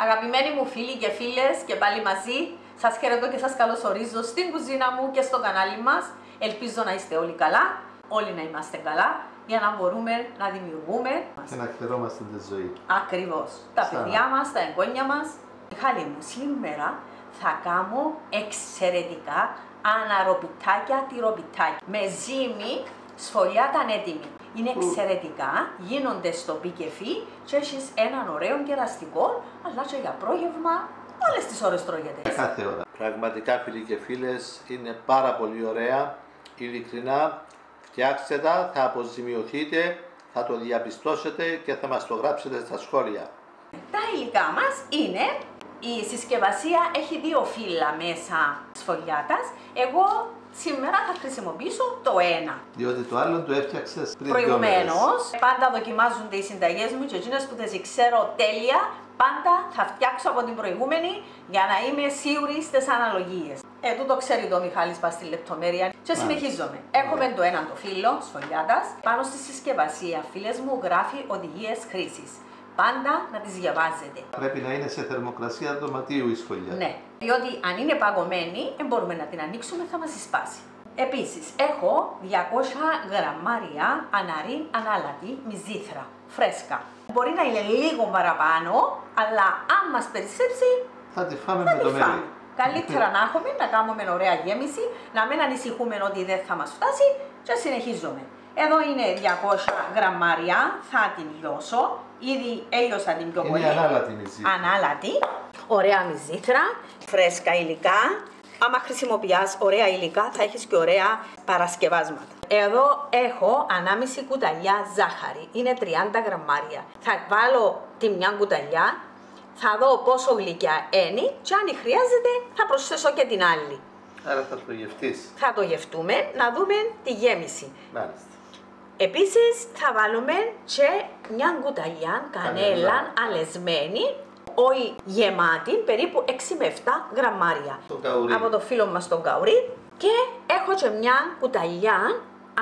Αγαπημένοι μου φίλοι και φίλες και πάλι μαζί, σας χαιρετώ και σας καλωσορίζω στην κουζίνα μου και στο κανάλι μας. Ελπίζω να είστε όλοι καλά, όλοι να είμαστε καλά, για να μπορούμε να δημιουργούμε και να χαιρόμαστε τη ζωή. Ακριβώς. Τα παιδιά μας, τα εγγόνια μας. Μιχάλη μου, σήμερα θα κάνω εξαιρετικά αναρροπιτάκια τυροπιτάκια με ζύμη, σφολιά έτοιμη. Είναι εξαιρετικά, γίνονται στο πικεφί και έχεις έναν ωραίο κεραστικό, αλλά και για πρόγευμα όλες τις ώρες τρώγεται. Κάθε ώρα. Πραγματικά φίλοι και φίλες, είναι πάρα πολύ ωραία, ειλικρινά. Φτιάξτε τα, θα αποζημιωθείτε, θα το διαπιστώσετε και θα μας το γράψετε στα σχόλια. Τα υλικά μας είναι, η συσκευασία έχει δύο φύλλα μέσα σφολιάτας. Εγώ σήμερα θα χρησιμοποιήσω το ένα. Διότι το άλλο το έφτιαξες πριν προηγουμένως. Πάντα δοκιμάζονται οι συνταγές μου και εκείνες που τις ξέρω τέλεια, πάντα θα φτιάξω από την προηγούμενη για να είμαι σίγουρη στις αναλογίες. Τούτο ξέρει το Μιχάλης πας στη λεπτομέρεια. Και συνεχίζομαι. Έχουμε το ένα το φύλλο σφολιάτας. Πάνω στη συσκευασία, φίλες μου, γράφει οδηγίες χρήσης. Πάντα να τις διαβάζετε. Πρέπει να είναι σε θερμοκρασία δωματίου η σφολιά. Ναι, διότι αν είναι παγωμένη, δεν μπορούμε να την ανοίξουμε, θα μας σπάσει. Επίσης, έχω 200 γραμμάρια αναρή ανάλατη μυζήθρα, φρέσκα. Μπορεί να είναι λίγο παραπάνω, αλλά αν μας περισσέψει, θα τη φάμε με το μέλι. Καλύτερα να έχουμε, να κάνουμε ωραία γέμιση, να μην ανησυχούμε ότι δεν θα μας φτάσει και συνεχίζουμε. Εδώ είναι 200 γραμμάρια, θα την λιώσω. Ήδη έλειωσα την πιο πολύ. Είναι ανάλατη μυζήθρα. Ανάλατη. Ωραία μυζήθρα, φρέσκα υλικά. Άμα χρησιμοποιάς ωραία υλικά θα έχεις και ωραία παρασκευάσματα. Εδώ έχω 1,5 κουταλιά ζάχαρη. Είναι 30 γραμμάρια. Θα βάλω τη μια κουταλιά. Θα δω πόσο γλυκιά είναι και αν χρειάζεται θα προσθέσω και την άλλη. Άρα θα το γευτείς. Θα το γευτούμε, να δούμε τη γέμιση. Μάλιστα. Επίσης θα βάλουμε και μια κουταλιά κανέλα αλεσμένη, όχι γεμάτη, περίπου 6 με 7 γραμμάρια. Από το φίλο μας τον καουρί. Και έχω και μια κουταλιά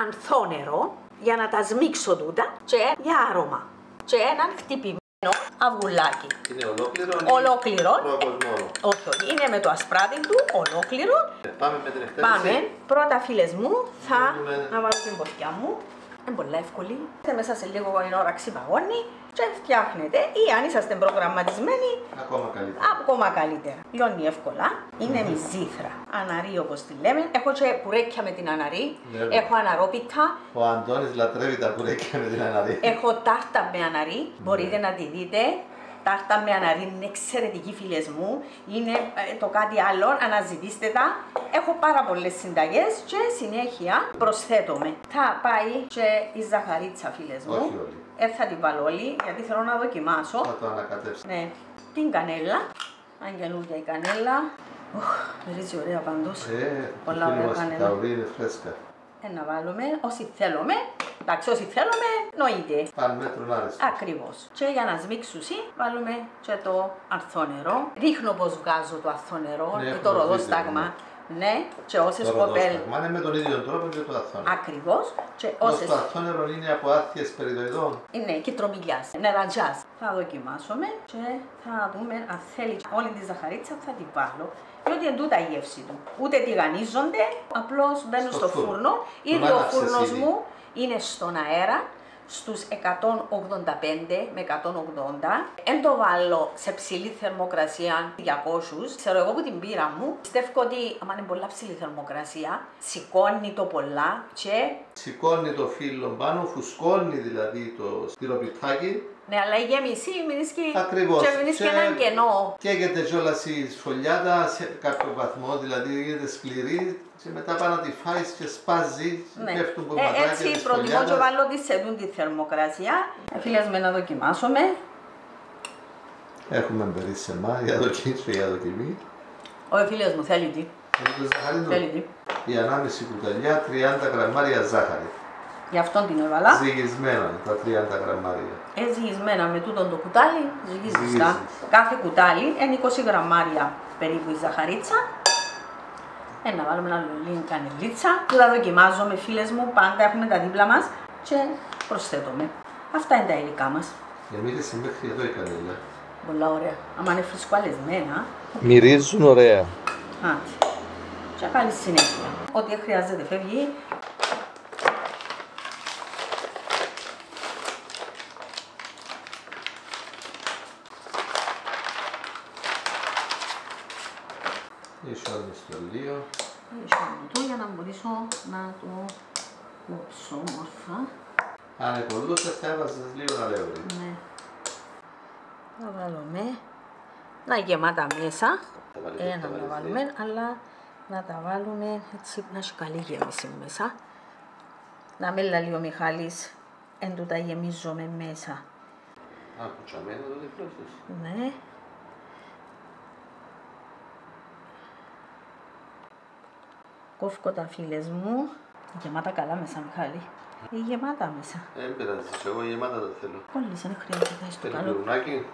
ανθό νερό για να τα σμίξω τούτα και για άρωμα. Και έναν χτυπημένο αυγουλάκι. Είναι ολόκληρο. Ολόκληρο. Μόνο. Όχι, είναι με το ασπράδι του, ολόκληρο. Πάμε με την εκτέλεση. Πάμε. Πρώτα, φίλες μου, να βάλω την ποτιά μου. Είναι πολύ εύκολη. Μέσα σε λίγο ώρα ξυπαγώνει και φτιάχνετε. Ή αν είσαστε προγραμματισμένοι, ακόμα καλύτερα. Λιώνει εύκολα. Είναι μυζήθρα. Αναρή όπως τη λέμε. Έχω και πουρέκια με την αναρή. Έχω αναρόπιτα. Ο Αντώνης λατρεύει τα πουρέκια με την αναρή. Έχω τάρτα με αναρή. Μπορείτε να τη δείτε. Τάρτα με αναρή είναι εξαιρετική, φίλες μου. Είναι το κάτι άλλο, αναζητήστε τα. Έχω πάρα πολλές συνταγές και συνέχεια προσθέτουμε. Θα πάει και η ζαχαρίτσα, φίλες μου. Όχι όλη. Θα την βάλω όλη, γιατί θέλω να δοκιμάσω. Θα το ανακατεύσω. Ναι. Την κανέλα. Αν καινούργια η κανέλα. Μυρίζει ωραία πάντως. Πολλά ωραία κανέλα. Τα ωραία είναι φρέσκα. Να βάλουμε όσοι θέλουμε. Εντάξει, όσοι θέλουμε, νοείται. Παν μέτρον άρεστο. Ακριβώς. Και για να σμίξουσει, βάλουμε και το ανθό νερό. Δείχνω πώς βγάζω το ανθό νερό, Ναι, το ροδόσταγμα. Ναι, και όσες κοπέλ. Είναι με τον ίδιο τρόπο και το ανθό νερό. Ακριβώς. Και όσες... Το ανθό νερό είναι από άθιες περιδοειδών. Ναι, και τρομιλιάς, νεραντζάς. Θα δοκιμάσουμε και θα δούμε αν θέλει όλη τη ζαχαρίτσα θα την βάλω. Διότι εν τούτα η γεύση του. Ούτε τηγανίζονται, απλώς μπαίνουν στο φούρνο. Ήδη ο φούρνος μου είναι στον αέρα στους 185 με 180. Εν το βάλω σε ψηλή θερμοκρασία 200. Ξέρω εγώ που την πείρα μου, πιστεύω ότι άμα είναι πολλά ψηλή θερμοκρασία, σηκώνει το πολλά και... Σηκώνει το φύλλο πάνω, φουσκώνει δηλαδή το τυροπιτάκι. Ναι, αλλά η γέμιση μείνει ακριβώς. Και μείνει και έναν κενό. Καίγεται κιόλας η σφολιάτα σε κάποιο βαθμό, δηλαδή γίνεται σκληρή και μετά πάνω να τη φάεις και σπάζει. Ναι. Πέφτουν κομματάκια έτσι προτιμώ και βάλω τη σε τη θερμοκρασία. Φίλες με να δοκιμάσουμε. Έχουμε μπερίσσεμα για δοκιμή. Όχι, φίλες μου, θέλει τι. Θέλει τι. Η 1,5 κουταλιά, 30 γραμμάρια ζάχαρη. Γι' αυτόν την έβαλα. Ζυγισμένα τα 30 γραμμάρια. Ζυγισμένα με τούτον το κουτάλι, ζυγίζεις τα. Κάθε κουτάλι είναι 20 γραμμάρια περίπου η ζαχαρίτσα. Να βάλουμε ένα λίγο κανελίτσα. Τα δοκιμάζουμε, φίλες μου, πάντα έχουμε τα δίπλα μας και προσθέτουμε. Αυτά είναι τα υλικά μας. Μίλησε μέχρι εδώ η κανέλα. Πολλά ωραία. Άμα είναι φρυσκουαλισμένα. Μυρίζουν ωραία. Άντε. Και καλή συνέχεια. Ό,τι χρειάζεται φεύγει. Ισιώνεις το λίγο. Ισιώνω το για να μπορέσω να το κόψω όμορφα. Αν εκολούσες θα έβαζες λίγο αλεύρι. Ναι. Θα βάλουμε να γεμάτα μέσα. Να τα βάλουμε, αλλά να τα βάλουμε έτσι να έχει καλή γέμιση μέσα. Να μην λέει ο Μιχάλης, εν του τα γεμίζουμε μέσα. Κουτσαμένα το διπλώσεις. Ναι. Κόφκω τα φίλες μου. Γεμάτα καλά μέσα, Μιχάλη. Γεμάτα μέσα. Δεν πειράζει, εγώ γεμάτα το θέλω. Κόλλησε, δεν χρειάζεται να στο Θέλει καλό. πυρουνάκι.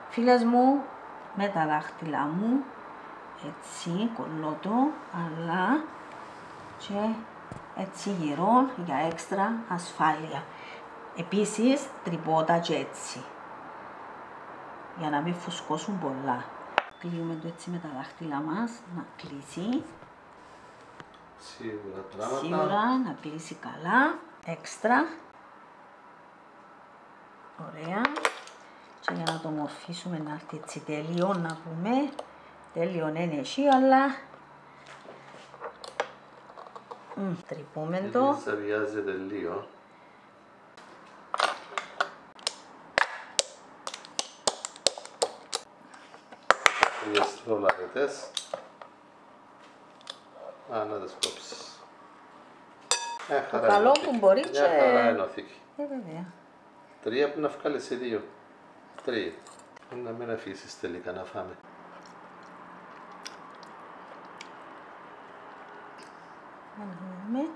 Φίλες μου, με τα δάχτυλά μου, έτσι κολλώ το, αλλά και έτσι γυρώ για έξτρα ασφάλεια. Επίσης τριπώτα και έτσι, για να μην φουσκώσουν πολλά. Κλείουμε το έτσι με τα δάχτυλά μας, να κλείσει. Σίγουρα πράγματα. Σίγουρα να κλείσει καλά, έξτρα. Ωραία. Και για να το μορφήσουμε να έρθει έτσι τέλειο, να πούμε. Τέλειο είναι εσύ, αλλά τρυπούμε το. Έτσι βιάζεται λίγο. Για στρολαρετές. Να τις κόψεις. Το καλό που μπορεί και... Μια χαρά ενώθηκε. Βέβαια. 3 που να βγάλεις σε 2. 3. Να μην αφήσεις τελικά να φάμε. Να δούμε.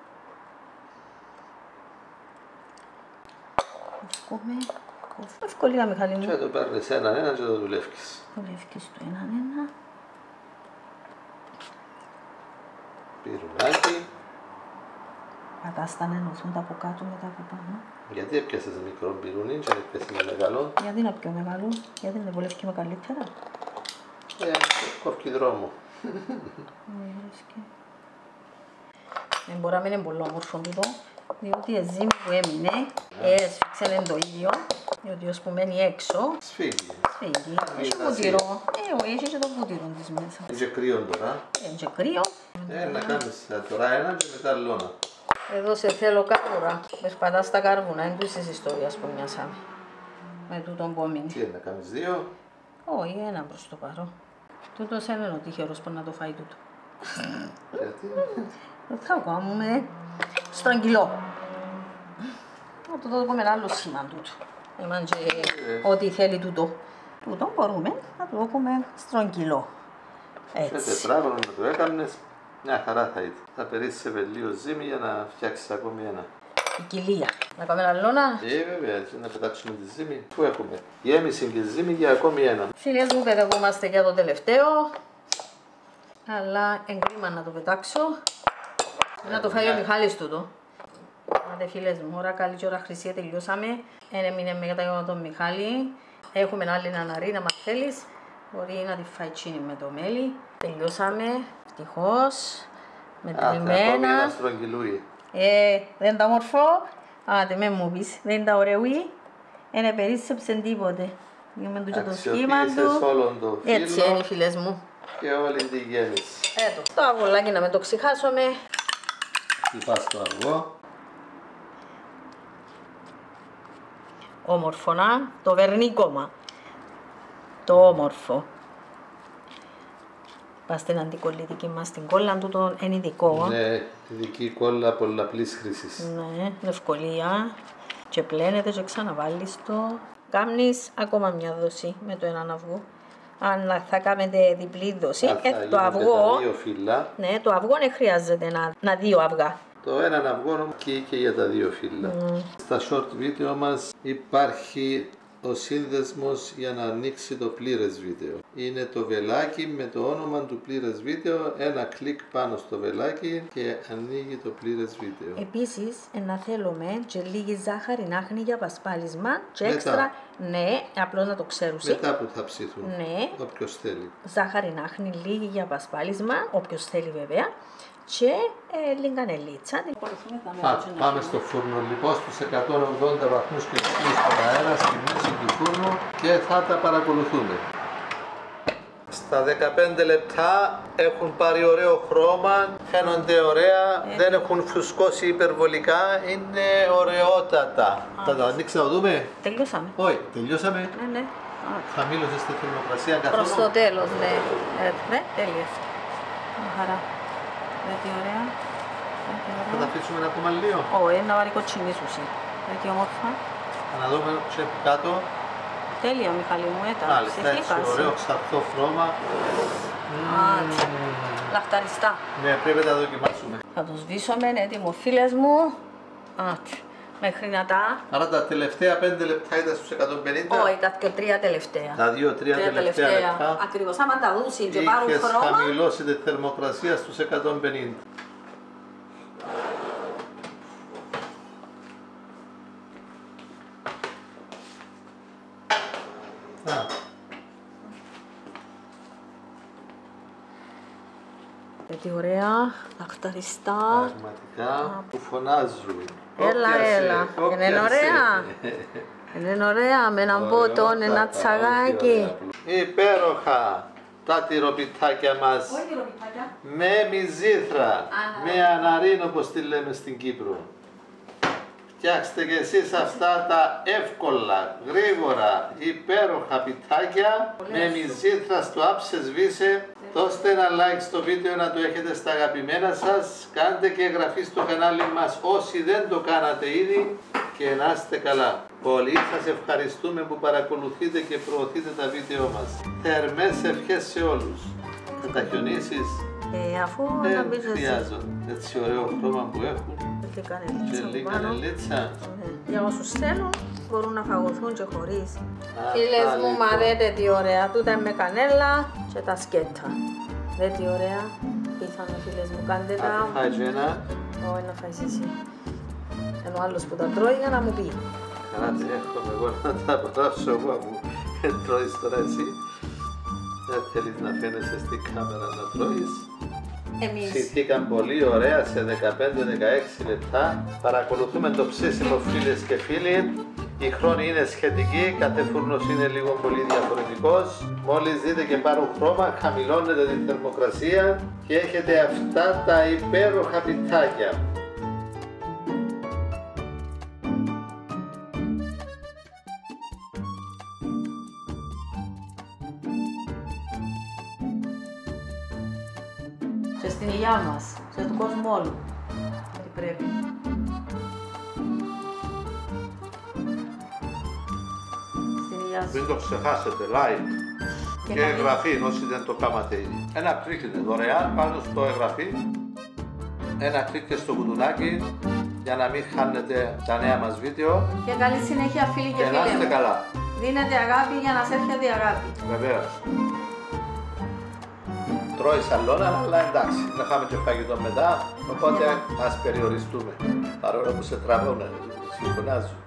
Βρίσκουμε. Ευκολία, Μιχάλη μου. Και το παίρνεις έναν-έναν και το δουλεύεις. Δουλεύεις το έναν-ένα. Πυρουνάκι. Πατάς τα να ενωθούν τα από κάτω μετά από πάνω. Γιατί έπιασες μικρό πυρούνι και έπιασες με μεγάλο. Γιατί να πιο μεγάλο, γιατί δεν βολεύει με καλύτερα. Κόφκι δρόμο. Δεν μπορεί να μην είναι πολύ όμορφο τούτο, διότι η ζύμη που έμεινε έσφιξε το ίδιο, διότι ως που μένει έξω Σφίγγει. σφίγγει. Έχει βούτυρο. Έχει και το βούτυρο της μέσα. Έχει κρύο τώρα. Έχει κρύο. Να κάνεις τώρα ένα και μετά λόνα. Εδώ σε θέλω κάρβουρα. Περπατάς στα κάρβουνα, είναι τούσης ιστορίας που μοιάσαμε. Με τούτον που έμεινε. Τι είναι, να κάνεις 2. Όχι, ένα προς το παρόν. Τούτος είναι ο τυχερός που να το φάει τούτο. Γιατί. Θα κάνουμε στρογγυλό. Να το δούμε άλλο σήμα τούτο. Εμάν και ό,τι θέλει τούτο. Τούτο μπορούμε να το δούμε στρογγυλό. Σε Έτσι. τετράγωνο να το έκανες, μια χαρά θα ήταν. Θα περίσσευε λίγο ζύμη για να φτιάξεις ακόμη ένα. Ποικιλία. Να κάνουμε ένα λόνα. Βέβαια, έτσι να πετάξουμε τη ζύμη. Πού έχουμε. Γέμιση και ζύμη για ακόμη ένα. Φίλες μου, παιδευόμαστε για το τελευταίο. Αλλά εγκρίμα να το πετάξω. Να το φάει ο Μιχάλης τούτο. Άντε φίλες μου, ώρα καλή και ώρα χρυσία τελειώσαμε. Έμεινε με κατά τον Μιχάλη. Έχουμε άλλη ναναρή, άμα θέλεις. Μπορεί να τη φάει τσίνη με το μέλι. Τελειώσαμε, ευτυχώς. Με τριμμένα. Ένα στρογγυλούι. Δεν τα μορφώ. Άντε με μου πεις, δεν τα ωραίοι. Δεν περίσσεψε τίποτε. Δούμε το και το σχήμα του. Όλον το φύλλο. Έτσι είναι φίλες μου. Και όλη τη γέμιση. Το αυγολάκι να με το ξεχάσουμε. Χτυπάς το αυγό. Όμορφο να, το βερνίκομα. Το όμορφο. Πας στην αντικολλητική μας την κόλλα, τούτο είναι ειδικό. Ναι, ειδική κόλλα πολλαπλής χρήσης. Ναι, ευκολία. Και πλένεται και ξαναβάλεις το. Κάμνεις ακόμα μια δόση με το έναν αυγό. Αν θα κάνετε διπλή δόση, το αυγό. Δύο φύλλα. Ναι, το αυγό δεν χρειάζεται να δύο αυγά. Το έναν αυγό και για τα δύο φύλλα. Στα short βίντεο μας υπάρχει ο σύνδεσμος για να ανοίξει το πλήρες βίντεο. Είναι το βελάκι με το όνομα του πλήρες βίντεο, ένα κλικ πάνω στο βελάκι και ανοίγει το πλήρες βίντεο. Επίσης, να θέλουμε και λίγη ζάχαρη να άχνη για πασπάλισμα και Μετά. έξτρα Ναι, απλώς να το ξέρουν. Μετά που θα ψηθούν. Ναι. Όποιος θέλει. Ζάχαρη άχνη, λίγη για πασπάλισμα, όποιος θέλει βέβαια. Και λίγη κανελίτσα. Πάμε στο φούρνο λοιπόν στους 180 βαθμούς Κελσίου στον αέρα, στη μέση του φούρνου και θα τα παρακολουθούμε. Στα 15 λεπτά έχουν πάρει ωραίο χρώμα, φαίνονται ωραία, δεν έχουν φουσκώσει υπερβολικά, είναι ωραιότατα. Θα τα ανοίξει να το δούμε. Τελειώσαμε. Όχι, τελειώσαμε. Ναι. Χαμήλωσε στη θερμοκρασία καθόλου. Προς το τέλος, ναι. Τέλειες. Μια χαρά. Τι ωραία. Θα τα αφήσουμε να ακόμα λίγο. Όχι, να βάλει κοτσινίσουση. Τι όμορφα. Να δούμε και κάτω. Τέλεια, Μιχαλή μου, Μάλιστα, έτσι ωραίο ξαρθό χρώμα. Λαχταριστά. Ναι, πρέπει να τα δοκιμάσουμε. Θα το σβήσουμε, είναι έτοιμο, φίλες μου. Μέχρι να τα... Άρα τα τελευταία 5 λεπτά ήταν στους 150. Όχι, τα 2-3 τελευταία. Τα 2-3 τελευταία λεπτά. Ακριβώς, άμα τα δούσει και πάρουν χρώμα. Είχες χαμηλώσει τη θερμοκρασία στους 150. Τι ωραία, λαχταριστά. Πραγματικά που φωνάζουν. Έλα. Είναι ωραία. Είναι ωραία, με έναν μπότον, ένα τσαγάκι. Υπέροχα τα τυροπιτάκια μας. Όχι τυροπιτάκια. Με μυζήθρα, με αναρίν όπως τη λέμε στην Κύπρο. Φτιάξτε και εσείς αυτά τα εύκολα, γρήγορα, υπέροχα πιτάκια με μυζήθρα στο άψε σβήσε. Δώστε ένα like στο βίντεο να το έχετε στα αγαπημένα σας. Κάντε και εγγραφή στο κανάλι μας όσοι δεν το κάνατε ήδη και να είστε καλά. Πολύ σας ευχαριστούμε που παρακολουθείτε και προωθείτε τα βίντεο μας. Θερμές ευχές σε όλους. Θα τα χιονίσεις. Αφού δεν χρειάζονται. Έτσι ωραίο χρώμα που έχουν. Και λίγη κανελίτσα. Για όσους θέλουν μπορούν να φαγωθούν και χωρίς. Φίλες μου, μα δείτε τι ωραία. Τούτα είναι με κανέλα και τα σκέτα. Δείτε τι ωραία. Πιθανό φίλες μου, κάντε τα. Αν φάει και ένα. Όχι, να φάεις εσύ. Ενώ άλλος που τα τρώει για να μου πει. Καλά, τι έχω εγώ να τα απολαύσω εγώ μου. Τρώεις τώρα εσύ. Δεν θέλεις να φαίνεσαι στην κάμερα να τρώεις. Ψηθήκαν πολύ ωραία σε 15-16 λεπτά. Παρακολουθούμε το ψήσιμο φίλες και φίλοι. Οι χρόνοι είναι σχετικοί, κάθε φούρνος είναι λίγο πολύ διαφορετικός. Μόλις δείτε και πάρουν χρώμα, χαμηλώνετε την θερμοκρασία και έχετε αυτά τα υπέροχα πιτάκια. Και στην υγειά μας, και του κόσμου όλου. Τι πρέπει. Στην υγειά σας. Μην το ξεχάσετε, like και εγγραφή όσοι δεν το κάνατε ήδη. Ένα κλικ είναι δωρεάν πάνω στο εγγραφή. Ένα κλικ και στο κουτουνάκι για να μην χάνετε τα νέα μας βίντεο. Και καλή συνέχεια φίλοι και φίλοι. Και να είστε καλά. Δίνετε αγάπη για να σε έρχεται η αγάπη. Βεβαίως. Τρώει σαλόνα, αλλά εντάξει, να φάμε και φαγητό μετά, οπότε ας περιοριστούμε. Παρόλο που σε τραβούν, σου φωνάζουν.